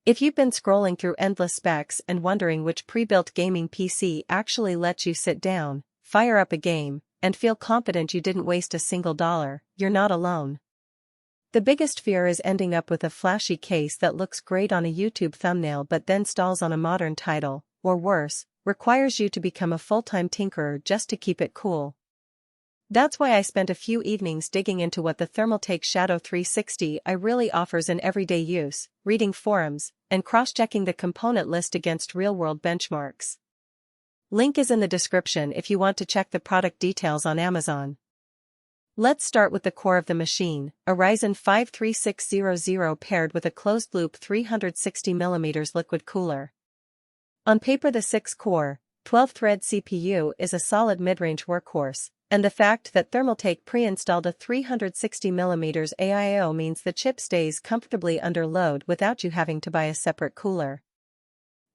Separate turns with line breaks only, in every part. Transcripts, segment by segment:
If you've been scrolling through endless specs and wondering which pre-built gaming PC actually lets you sit down, fire up a game, and feel confident you didn't waste a single dollar, you're not alone. The biggest fear is ending up with a flashy case that looks great on a YouTube thumbnail but then stalls on a modern title, or worse, requires you to become a full-time tinkerer just to keep it cool. That's why I spent a few evenings digging into what the Thermaltake Shadow 360 really offers in everyday use, reading forums, and cross-checking the component list against real-world benchmarks. Link is in the description if you want to check the product details on Amazon. Let's start with the core of the machine, a Ryzen 5 3600 paired with a closed-loop 360mm liquid cooler. On paper the 6-core, 12-thread CPU is a solid mid-range workhorse, and the fact that Thermaltake pre-installed a 360mm AIO means the chip stays comfortably under load without you having to buy a separate cooler.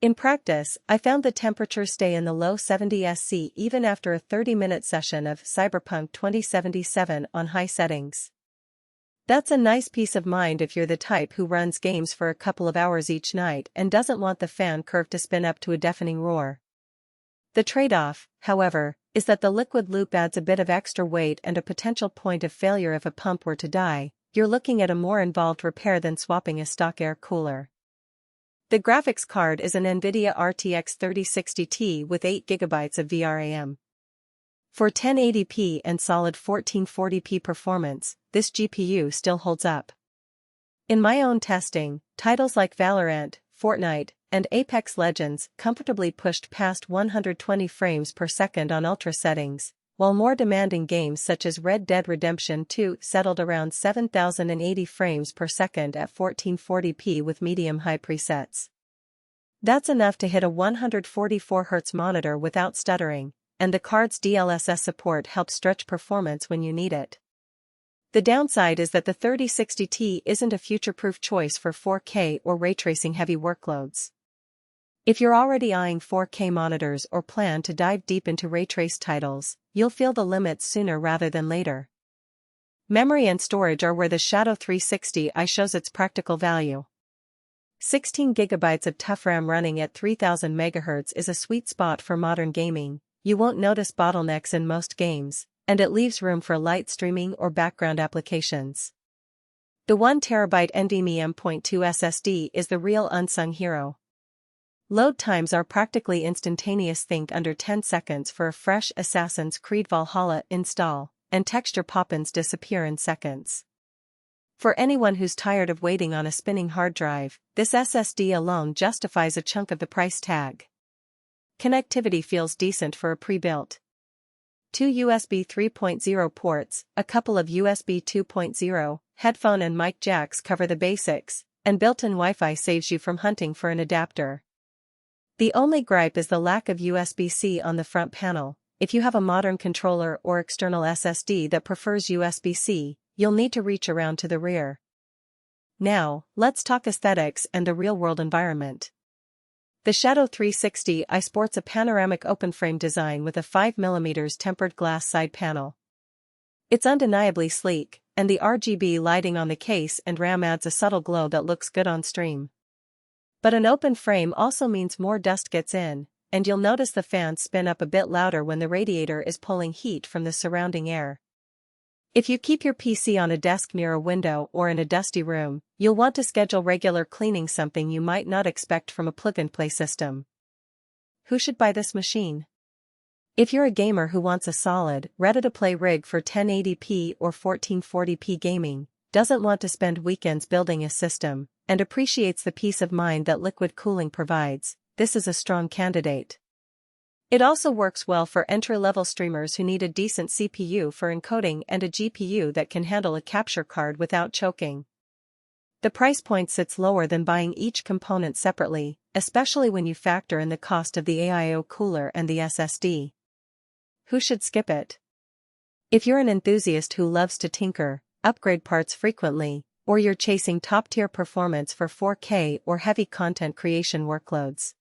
In practice, I found the temperatures stay in the low 70s C even after a 30-minute session of Cyberpunk 2077 on high settings. That's a nice peace of mind if you're the type who runs games for a couple of hours each night and doesn't want the fan curve to spin up to a deafening roar. The trade-off, however, is that the liquid loop adds a bit of extra weight and a potential point of failure if a pump were to die. You're looking at a more involved repair than swapping a stock air cooler. The graphics card is an NVIDIA RTX 3060 Ti with 8GB of VRAM. For 1080p and solid 1440p performance, this GPU still holds up. In my own testing, titles like Valorant, Fortnite, and Apex Legends comfortably pushed past 120 frames per second on ultra settings, while more demanding games such as Red Dead Redemption 2 settled around 7080 frames per second at 1440p with medium-high presets. That's enough to hit a 144Hz monitor without stuttering, and the card's DLSS support helps stretch performance when you need it. The downside is that the 3060 Ti isn't a future-proof choice for 4K or ray-tracing-heavy workloads. If you're already eyeing 4K monitors or plan to dive deep into ray-traced titles, you'll feel the limits sooner rather than later. Memory and storage are where the Shadow 360 shows its practical value. 16GB of ToughRAM running at 3000 MHz is a sweet spot for modern gaming. You won't notice bottlenecks in most games, and it leaves room for light streaming or background applications. The 1TB NVMe M.2 SSD is the real unsung hero. Load times are practically instantaneous, think under 10 seconds for a fresh Assassin's Creed Valhalla install, and texture pop-ins disappear in seconds. For anyone who's tired of waiting on a spinning hard drive, this SSD alone justifies a chunk of the price tag. Connectivity feels decent for a pre-built. 2 USB 3.0 ports, a couple of USB 2.0, headphone and mic jacks cover the basics, and built-in Wi-Fi saves you from hunting for an adapter. The only gripe is the lack of USB-C on the front panel. If you have a modern controller or external SSD that prefers USB-C, you'll need to reach around to the rear. Now, let's talk aesthetics and the real-world environment. The Shadow 360 sports a panoramic open-frame design with a 5mm tempered glass side panel. It's undeniably sleek, and the RGB lighting on the case and RAM adds a subtle glow that looks good on stream. But an open frame also means more dust gets in, and you'll notice the fans spin up a bit louder when the radiator is pulling heat from the surrounding air. If you keep your PC on a desk near a window or in a dusty room, you'll want to schedule regular cleaning, something you might not expect from a plug-and-play system. Who should buy this machine? If you're a gamer who wants a solid, ready-to-play rig for 1080p or 1440p gaming, doesn't want to spend weekends building a system, and appreciates the peace of mind that liquid cooling provides, this is a strong candidate. It also works well for entry-level streamers who need a decent CPU for encoding and a GPU that can handle a capture card without choking. The price point sits lower than buying each component separately, especially when you factor in the cost of the AIO cooler and the SSD. Who should skip it? If you're an enthusiast who loves to tinker, upgrade parts frequently, or you're chasing top-tier performance for 4K or heavy content creation workloads,